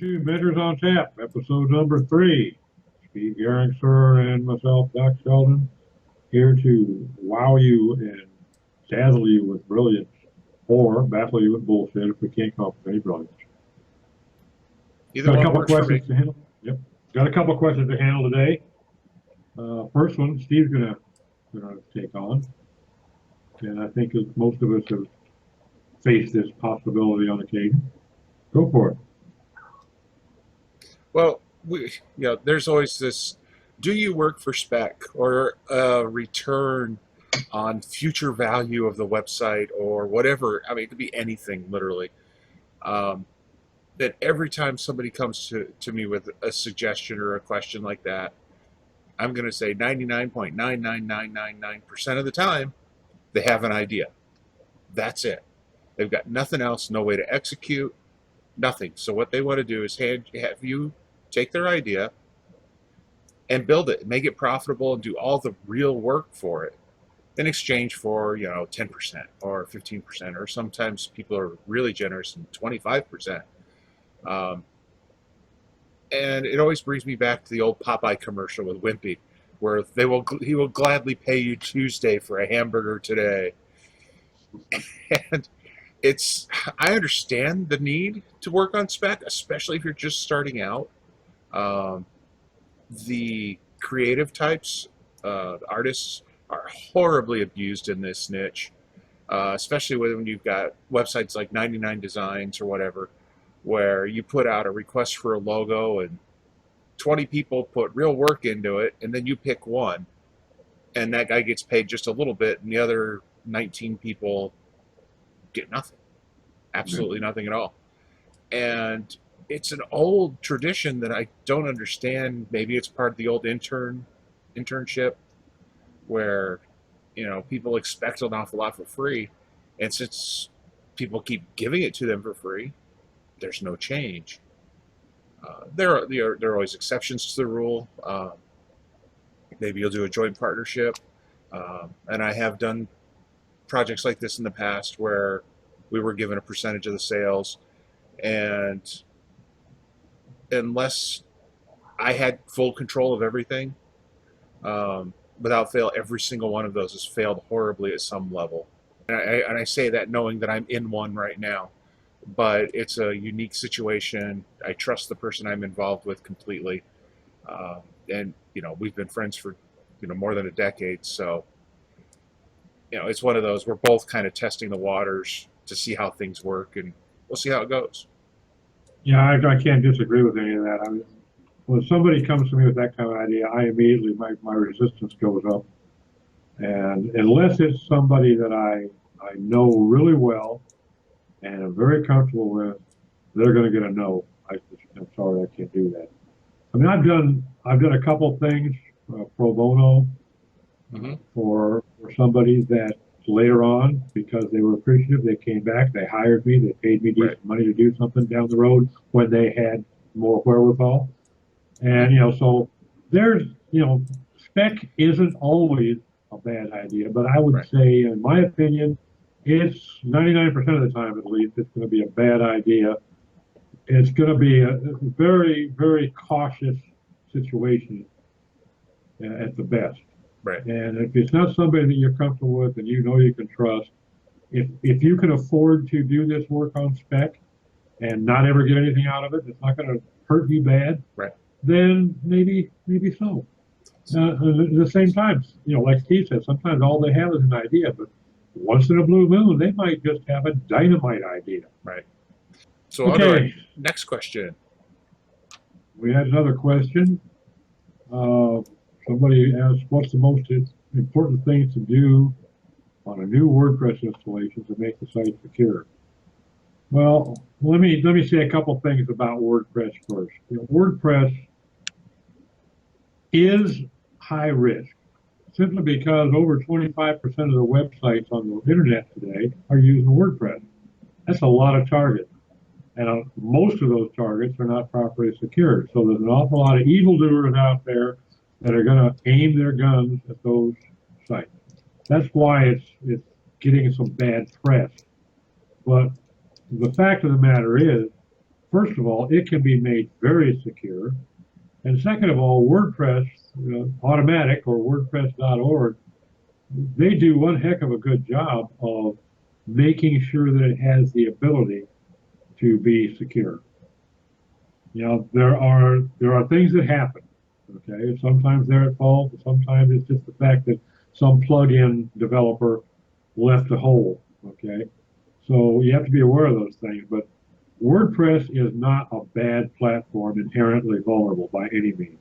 to Mentors on Tap, episode number 3. Steve Gehring, sir, and myself, Doc Sheldon, here to wow you and dazzle you with brilliance, or baffle you with bullshit if we can't come up with any brilliance. Either Got a one couple works for me. questions to handle. Yep. Got a couple questions to handle today. First one, Steve's gonna take on, and I think that most of us have faced this possibility on occasion. Go for it. Well, there's always this, do you work for spec or a return on future value of the website or whatever? I mean, it could be anything, literally. That every time somebody comes to me with a suggestion or a question like that, I'm going to say 99.99999% of the time, they have an idea. That's it. They've got nothing else, no way to execute, nothing. So what they want to do is have you take their idea and build it, make it profitable, and do all the real work for it in exchange for 10% or 15%, or sometimes people are really generous and 25%. And it always brings me back to the old Popeye commercial with Wimpy, where he will gladly pay you Tuesday for a hamburger today. And I understand the need to work on spec, especially if you're just starting out. The creative types, artists, are horribly abused in this niche, especially when you've got websites like 99 Designs or whatever, where you put out a request for a logo and 20 people put real work into it, and then you pick one, and that guy gets paid just a little bit, and the other 19 people get nothing. Absolutely nothing at all. And it's an old tradition that I don't understand. Maybe it's part of the old internship where, people expect an awful lot for free. And since people keep giving it to them for free, there's no change. There are always exceptions to the rule. Maybe you'll do a joint partnership. And I have done projects like this in the past where we were given a percentage of the sales, and unless I had full control of everything, without fail, every single one of those has failed horribly at some level. And I say that knowing that I'm in one right now, but it's a unique situation. I trust the person I'm involved with completely, and we've been friends for more than a decade, so it's one of those, we're both kind of testing the waters to see how things work, and we'll see how it goes. Yeah, I can't disagree with any of that. I mean, when somebody comes to me with that kind of idea, I immediately, my resistance goes up. And unless it's somebody that I know really well and am very comfortable with, they're going to get a no. I'm sorry, I can't do that. I mean, I've done a couple things pro bono for somebody that later on, because they were appreciative, they came back, they hired me, they paid me decent money to do something down the road when they had more wherewithal. And, so there's, spec isn't always a bad idea, but I would say, in my opinion, it's 99% of the time, at least, it's going to be a bad idea. It's going to be a very, very cautious situation at the best. Right. And if it's not somebody that you're comfortable with and you can trust, if you can afford to do this work on spec and not ever get anything out of it, it's not going to hurt you bad, then maybe so. At the same time, like Steve said, sometimes all they have is an idea, but once in a blue moon, they might just have a dynamite idea. Right. So okay. Next question. We had another question. Somebody asked, what's the most important thing to do on a new WordPress installation to make the site secure? Well, let me say a couple things about WordPress first. WordPress is high risk simply because over 25% of the websites on the internet today are using WordPress. That's a lot of targets. And most of those targets are not properly secured. So there's an awful lot of evildoers out there that are going to aim their guns at those sites. That's why it's getting some bad press. But the fact of the matter is, first of all, it can be made very secure. And second of all, WordPress Automatic or WordPress.org, they do one heck of a good job of making sure that it has the ability to be secure. You know, there are things that happen. Okay, sometimes they're at fault, sometimes it's just the fact that some plugin developer left a hole. Okay, so you have to be aware of those things. But WordPress is not a bad platform, inherently vulnerable by any means.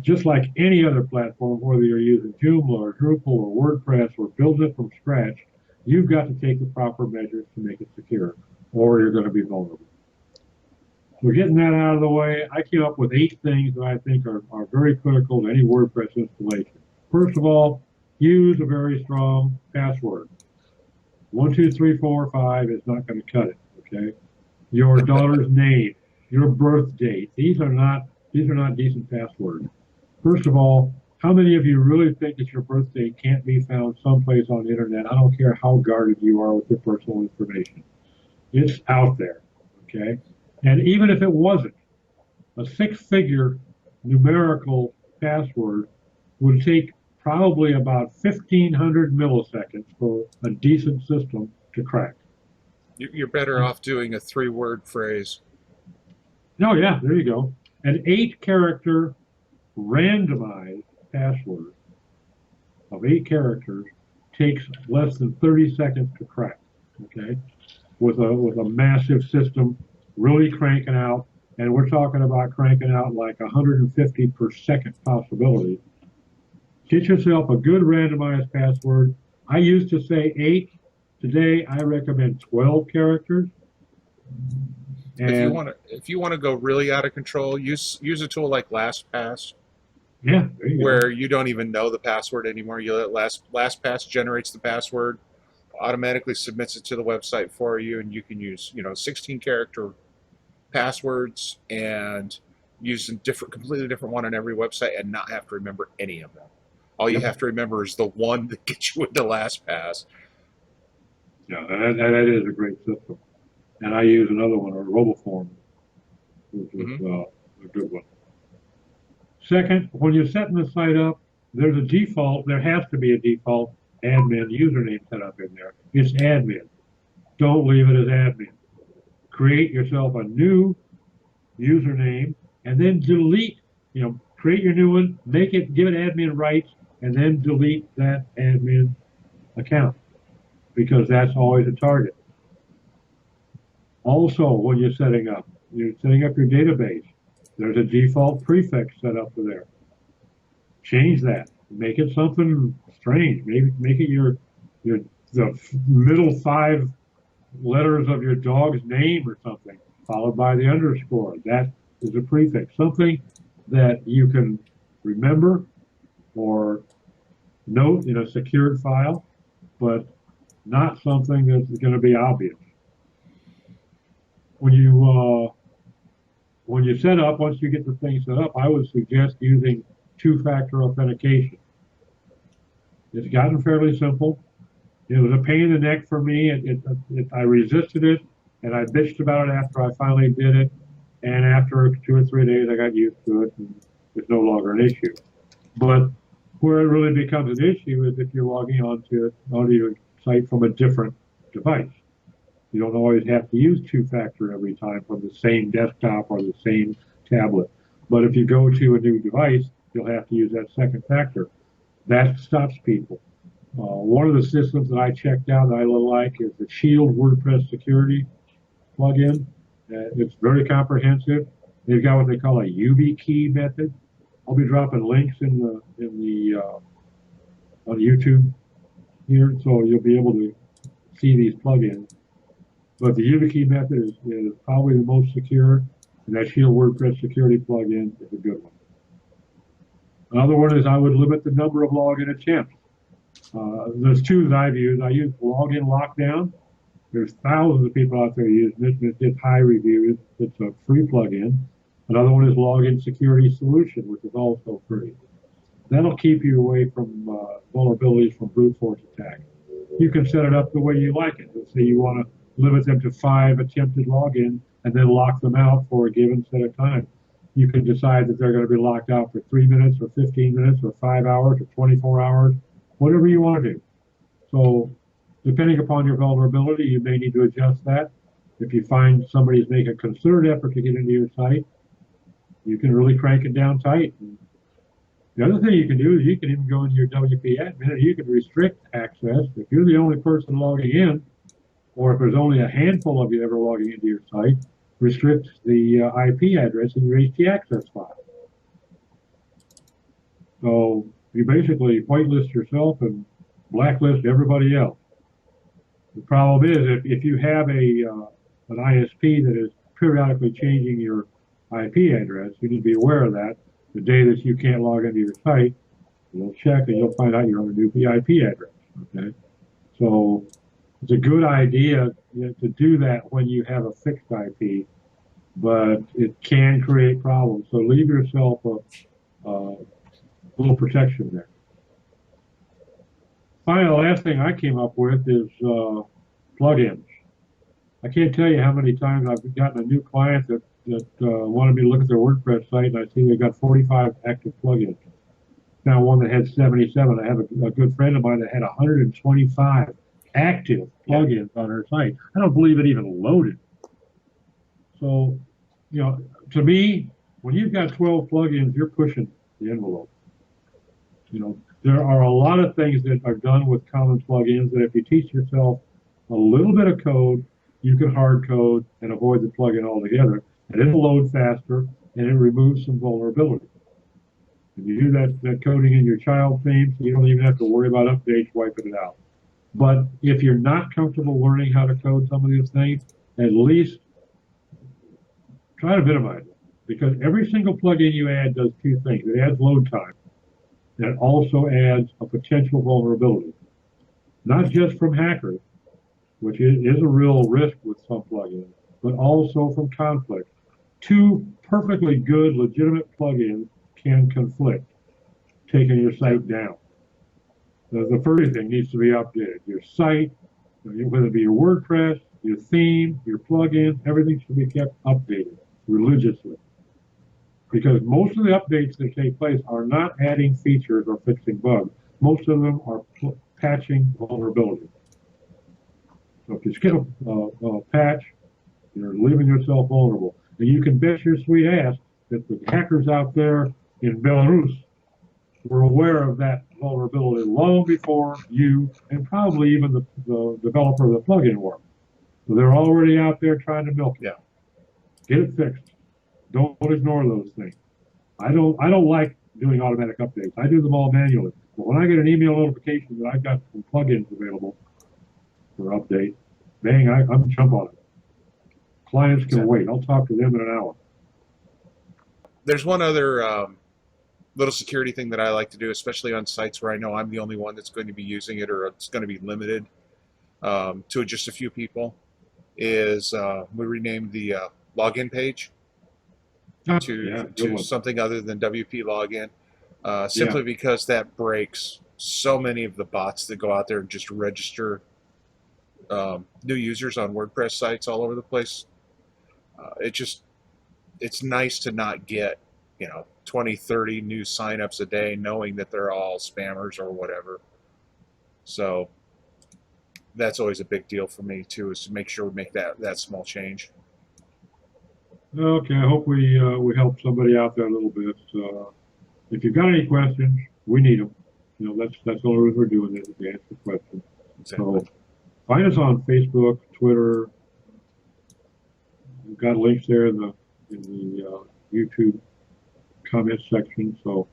Just like any other platform, whether you're using Joomla or Drupal or WordPress or build it from scratch, you've got to take the proper measures to make it secure, or you're going to be vulnerable. So getting that out of the way, I came up with 8 things that I think are very critical to any WordPress installation. First of all, use a very strong password. 1, 2, 3, 4, 5 is not going to cut it. Okay, your daughter's name, your birth date. These are not decent passwords. First of all, how many of you really think that your birth date can't be found someplace on the internet? I don't care how guarded you are with your personal information. It's out there. Okay. And even if it wasn't, a 6-figure numerical password would take probably about 1,500 milliseconds for a decent system to crack. You're better off doing a 3-word phrase. Oh, yeah, there you go. An 8-character randomized password of 8 characters takes less than 30 seconds to crack, okay? With a massive system really cranking out, and we're talking about cranking out like 150 per second possibility. Get yourself a good randomized password. I used to say 8. Today, I recommend 12 characters. And if you want to go really out of control, use a tool like LastPass. Yeah, there you where go. you don't even know the password anymore. You let LastPass generates the password, automatically submits it to the website for you, and you can use 16-character passwords and use a completely different one on every website and not have to remember any of them. All you have to remember is the one that gets you into LastPass. Yeah, that is a great system. And I use another one, a RoboForm, which is a good one. Second, when you're setting the site up, there has to be a default admin username set up in there. It's admin. Don't leave it as admin. Create yourself a new username and then delete, create your new one, give it admin rights, and then delete that admin account because that's always a target. Also, when you're setting up your database, there's a default prefix set up for there. Change that. Make it something strange. Maybe make it the middle 5 letters of your dog's name or something, followed by the underscore. That is a prefix. Something that you can remember or note in a secured file, but not something that's going to be obvious. When you set up, once you get the thing set up, I would suggest using 2-factor authentication. It's gotten fairly simple. It was a pain in the neck for me. I resisted it, and I bitched about it after I finally did it. And after 2 or 3 days, I got used to it, and it's no longer an issue. But where it really becomes an issue is if you're logging onto your site from a different device. You don't always have to use 2-factor every time from the same desktop or the same tablet. But if you go to a new device, you'll have to use that second factor. That stops people. One of the systems that I checked out that I really like is the Shield WordPress security plugin. It's very comprehensive. They've got what they call a YubiKey method. I'll be dropping links on YouTube here, so you'll be able to see these plugins. But the YubiKey method is probably the most secure, and that Shield WordPress security plugin is a good one. Another one is I would limit the number of login attempts. There's 2 that I've used. I use Login Lockdown. There's thousands of people out there using it, and it's high reviews. It's a free plugin. Another one is Login Security Solution, which is also free. That'll keep you away from vulnerabilities from brute force attacks. You can set it up the way you like it. Let's say you want to limit them to 5 attempted logins. and then lock them out for a given set of time. You can decide that they're going to be locked out for 3 minutes or 15 minutes or 5 hours or 24 hours, whatever you want to do. So depending upon your vulnerability, you may need to adjust that. If you find somebody's making a concerted effort to get into your site, you can really crank it down tight. The other thing you can do is you can even go into your WP admin and you can restrict access. If you're the only person logging in, or if there's only a handful of you ever logging into your site, restrict the IP address in your htaccess file. So you basically whitelist yourself and blacklist everybody else. The problem is if you have an ISP that is periodically changing your IP address, you need to be aware of that. The day that you can't log into your site, you'll check and you'll find out you're on a new IP address. Okay, so it's a good idea to do that when you have a fixed IP, but it can create problems. So leave yourself a little protection there. Finally, the last thing I came up with is plugins. I can't tell you how many times I've gotten a new client that wanted me to look at their WordPress site, and I see they've got 45 active plugins. Now one that had 77. I have a good friend of mine that had 125 active plugins on her site. I don't believe it even loaded. So, you know, to me, when you've got 12 plugins, you're pushing the envelope. You know, there are a lot of things that are done with common plugins that if you teach yourself a little bit of code, you can hard code and avoid the plugin altogether. And it'll load faster and it removes some vulnerability. And you do that coding in your child theme, so you don't even have to worry about updates wiping it out. But if you're not comfortable learning how to code some of these things, at least try to minimize it. Because every single plugin you add does two things. It adds load time. And it also adds a potential vulnerability. Not just from hackers, which is a real risk with some plugins, but also from conflict. Two perfectly good, legitimate plugins can conflict, taking your site down. The first thing needs to be updated. Your site, whether it be your WordPress, your theme, your plugin, everything should be kept updated religiously. Because most of the updates that take place are not adding features or fixing bugs. Most of them are patching vulnerabilities. So if you skip a patch, you're leaving yourself vulnerable. And you can bet your sweet ass that the hackers out there in Belarus were aware of that vulnerability long before you and probably even the developer of the plugin were. So they're already out there trying to milk it. Yeah. Get it fixed. Don't ignore those things. I don't like doing automatic updates. I do them all manually. But when I get an email notification that I've got some plugins available for update, bang, I'm jump on it. Clients can wait. I'll talk to them in an hour. There's one other little security thing that I like to do, especially on sites where I know I'm the only one that's going to be using it, or it's going to be limited to just a few people, is we renamed the login page to something other than WP login, simply because that breaks so many of the bots that go out there and just register new users on WordPress sites all over the place. It's nice to not get 20, 30 new signups a day, knowing that they're all spammers or whatever. So that's always a big deal for me too, is to make sure we make that small change. Okay, I hope we help somebody out there a little bit. If you've got any questions, we need them. That's the only reason we're doing this, is to answer questions. Exactly. So find us on Facebook, Twitter. We've got links there in the YouTube comment section. So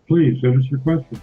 please send us your questions.